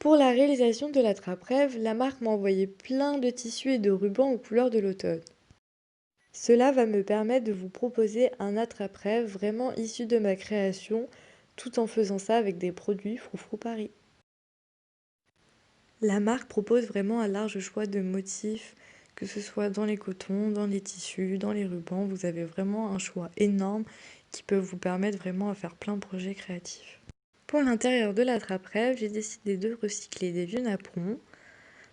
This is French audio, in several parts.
Pour la réalisation de la trappe-rêve, la marque m'a envoyé plein de tissus et de rubans aux couleurs de l'automne. Cela va me permettre de vous proposer un attrape-rêve vraiment issu de ma création, tout en faisant ça avec des produits Froufrou Paris. La marque propose vraiment un large choix de motifs, que ce soit dans les cotons, dans les tissus, dans les rubans. Vous avez vraiment un choix énorme qui peut vous permettre vraiment à faire plein de projets créatifs. Pour l'intérieur de la trappe-rêve, j'ai décidé de recycler des vieux napperons.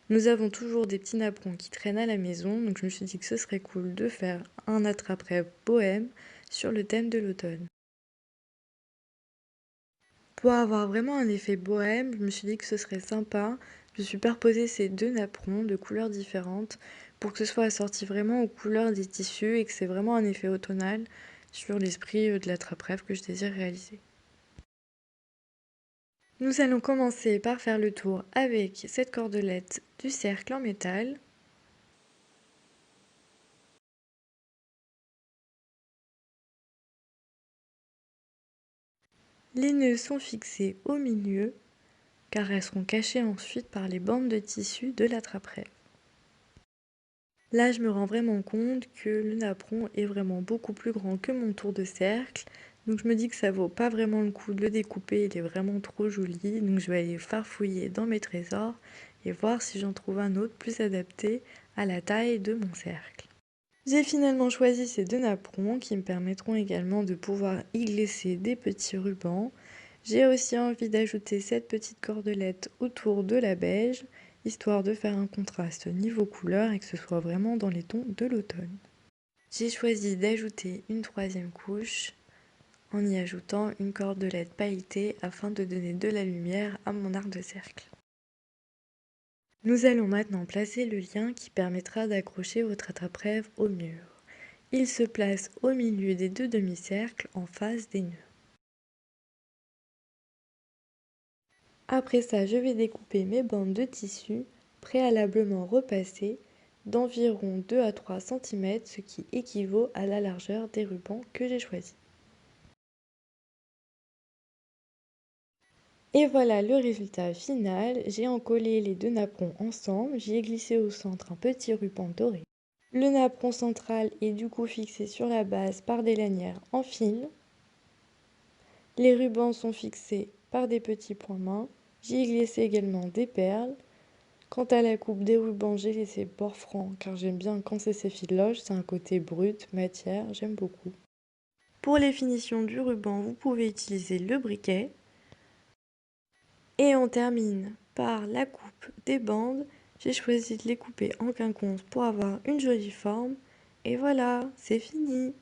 Nous avons toujours des petits napperons qui traînent à la maison, donc je me suis dit que ce serait cool de faire un attrape-rêve bohème sur le thème de l'automne. Pour avoir vraiment un effet bohème, je me suis dit que ce serait sympa de superposer ces deux napperons de couleurs différentes pour que ce soit assorti vraiment aux couleurs des tissus et que c'est vraiment un effet automnal sur l'esprit de l'attrape-rêve que je désire réaliser. Nous allons commencer par faire le tour avec cette cordelette du cercle en métal. Les nœuds sont fixés au milieu car elles seront cachées ensuite par les bandes de tissu de l'attrape-rêve. Là, je me rends vraiment compte que le napperon est vraiment beaucoup plus grand que mon tour de cercle. Donc je me dis que ça vaut pas vraiment le coup de le découper, il est vraiment trop joli. Donc je vais aller farfouiller dans mes trésors et voir si j'en trouve un autre plus adapté à la taille de mon cercle. J'ai finalement choisi ces deux napperons qui me permettront également de pouvoir y glisser des petits rubans. J'ai aussi envie d'ajouter cette petite cordelette autour de la beige, histoire de faire un contraste niveau couleur et que ce soit vraiment dans les tons de l'automne. J'ai choisi d'ajouter une troisième couche en y ajoutant une cordelette pailletée afin de donner de la lumière à mon arc de cercle. Nous allons maintenant placer le lien qui permettra d'accrocher votre attrape-rêve au mur. Il se place au milieu des deux demi-cercles en face des nœuds. Après ça, je vais découper mes bandes de tissu préalablement repassées d'environ 2 à 3 cm, ce qui équivaut à la largeur des rubans que j'ai choisis. Et voilà le résultat final, j'ai encollé les deux napperons ensemble, j'y ai glissé au centre un petit ruban doré. Le napperon central est du coup fixé sur la base par des lanières en fil. Les rubans sont fixés par des petits points main. J'y ai glissé également des perles. Quant à la coupe des rubans, j'ai laissé bord franc car j'aime bien quand c'est ces fil-loges, c'est un côté brut, matière, j'aime beaucoup. Pour les finitions du ruban, vous pouvez utiliser le briquet. Et on termine par la coupe des bandes. J'ai choisi de les couper en quinconce pour avoir une jolie forme. Et voilà, c'est fini!